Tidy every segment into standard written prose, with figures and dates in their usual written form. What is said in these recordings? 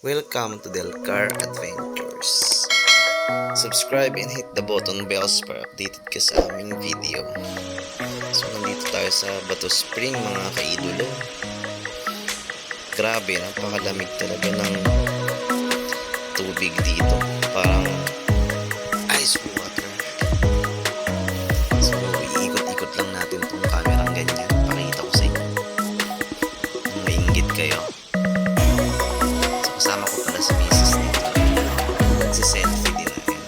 Welcome to Delcar Adventures. Subscribe and hit the button bells para updated ka sa aming video. So nandito tayo sa Bato Spring mga kaidolo. Grabe, napakalamig talaga ng tubig dito. Parang ice water. So iikot-ikot lang natin itong kamerang ganyan. Pakita ko sa inyo. Kung maingit kayo. Kasama ko pala si Mrs. dito. Nagsiselfie din na yan.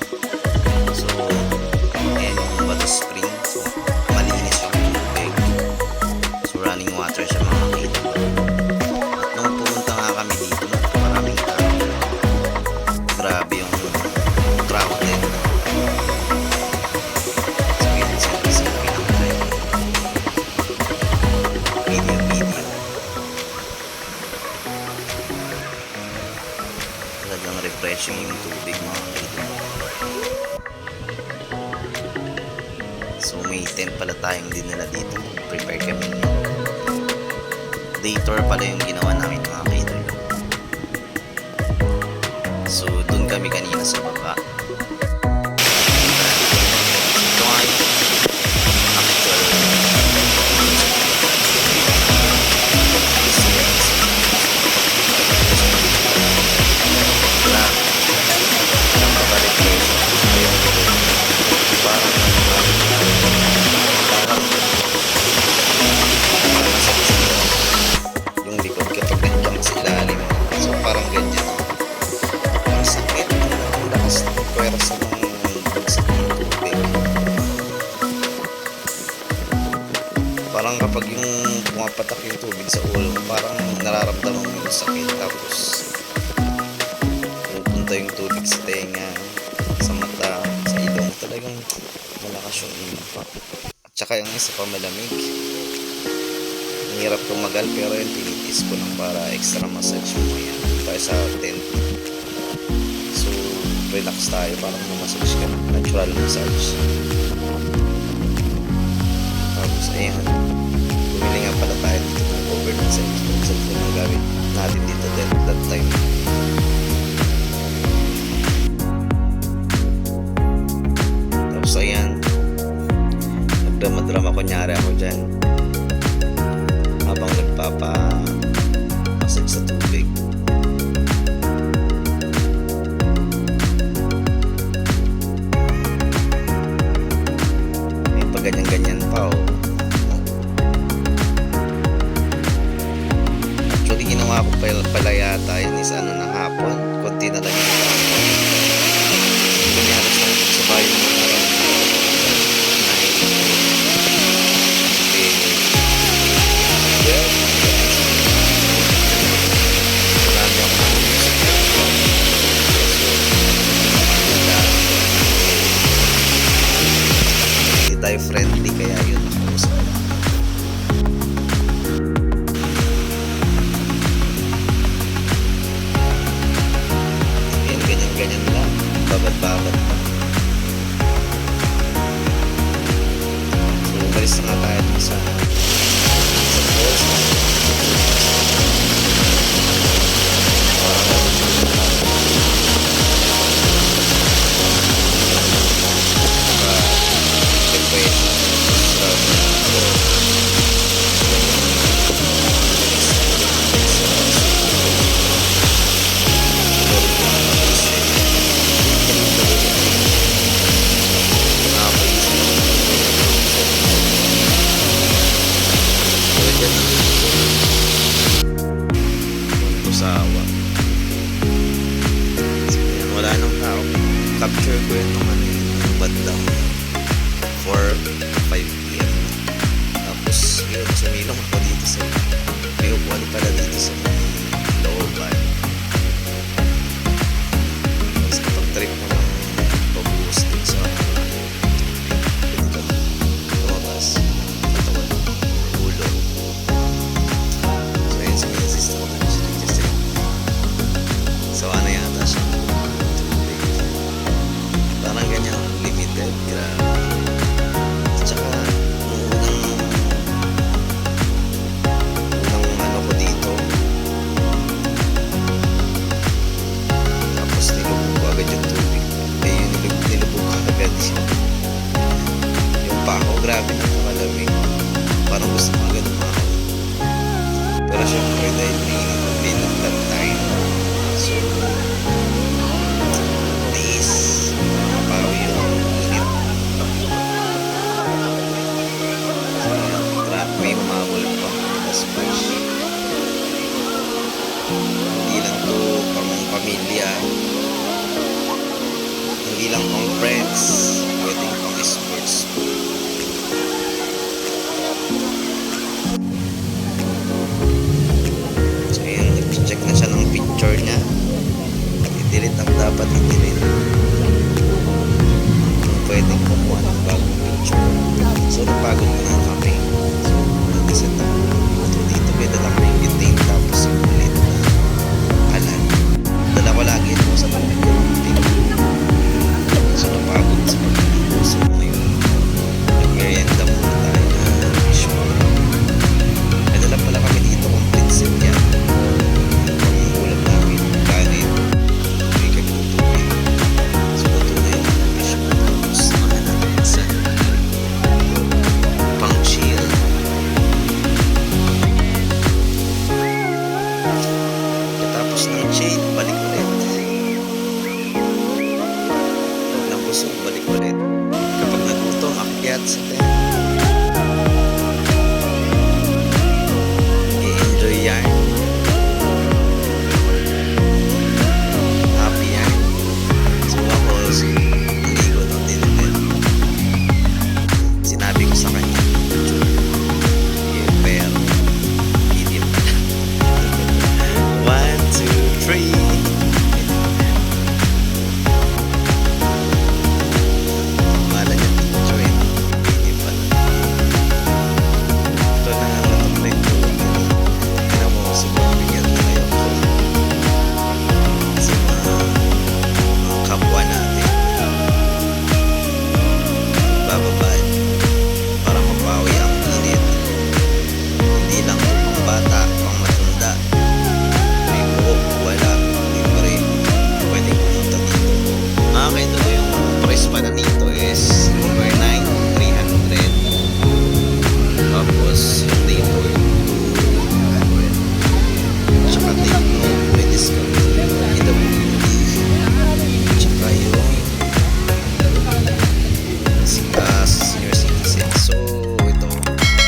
So, ayan yung Bato Spring. So, malinis yung tubig. So, running water siya mga kita. At nung pumunta nga kami dito, maraming tao. Grabe yung crowd din. So, yun, selfie lang tayo. Video. Talagang refreshing yung tubig mga kaibigan. So may tent pala tayong dinala dito. Prepare kami. Day tour pala yung ginawa namin mga kaibigan. So dun kami kanina sa baba. Ito nga yung actual yung likod kapag nandiyan sa ilalim. So parang ganyan. Ang sakit. Ang lakas ng pwersa ng bagsak ng tubig. Parang kapag yung pumapatak yung tubig sa ulo, parang nararamdaman mo yung sakit. Tapos pupunta yung tubig sa tenga, sa mata, sa ilong. Talagang malakas yung impact. At saka yung isa pa malamig. Ang hirap tumagal pero yung tinitis ko lang para extra massage mo yan tayo sa tent. So relax tayo, parang massage ka, natural massage. Tapos ayan, bumili nga pala tayo dito ng cover ng cellphone na gamit natin dito that time. Tapos ayan, nagdrama-drama kunyari ako dyan habang nagpapa-massage sa tubig. May pa ganyan-ganyan pa oh. Actually ginawa ko pala yata yun is ano na hapon. Konti na lang yung hapon. Ganyaros lang sa bayan ng araw. Tayo friendly kaya yun nakausap na. Ayan, ganyan lang, babad-babad pa. So umalis na nga tayo sa falls. Tusawa. So, yan, wala nang tao. Capture ko yun naman yung bandang 4-5 p.m. Tapos yun, sumilong ako dito sa may upuan pala dito sa looban. Tapos kapag trip mo lang pabuhos din sa lumabas katawan ulo. So yun, may assistant ko na siya nag-just so ano yata siya tubig. Parang ganyan limited. Grabe. At saka nung unang ano ko dito lang to pang pamilya, hindi lang pang friends, pwedeng pang sports. So ayan, nag-check na siya ng picture niya. I-delete ang dapat i-delete. Kung pwedeng kumuha ng bagong picture. So napagod ko na kami. So nag-set up. So dito may dala ko yung butane tapos yung ulit na alan. Dala ko lagi ito sa pamilya ng pink. So napagod sa pamilya. So ngayon, nag-merienda muna tayo na visual. May dala pala kami dito complete set yan. Pangulam namin. Kanin. May kagtutubig. So ito na yung visual. Tapos naman natin sa pang chill. Tapos ng chain, balik ulit. Pag nabusog, balik ulit. Kapag nagutom, akyat sa tent. I-enjoy yan. Happy yan. So ako, hindi ko nang dinipin. Sinabi ko sa kanya, pero hindi pala. 1, 2, 3. Wala niya picture eh. Hindi pala. Ito na ang natuklay ko. Kaya mo siguro bigyan na kayo ko. Sa mga kapwa natin. Bababaan. Para mapawi ang init. Hindi lang pang bata, pang matanda. May buhok, wala, libre. Pwede pumunta dito. Nakakaintalo yung price pala dito is overnight 300. Tapos yung day tour 200. Tsaka day note may discount PWD. Tsaka yung senior citizen. So ito,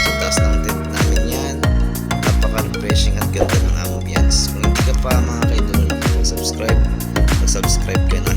sa taas ng tent namin yan. Napaka-refreshing at ganda ng ambience. Kung hindi ka pa mga kaidol na mag-subscribe, mag-subscribe ka na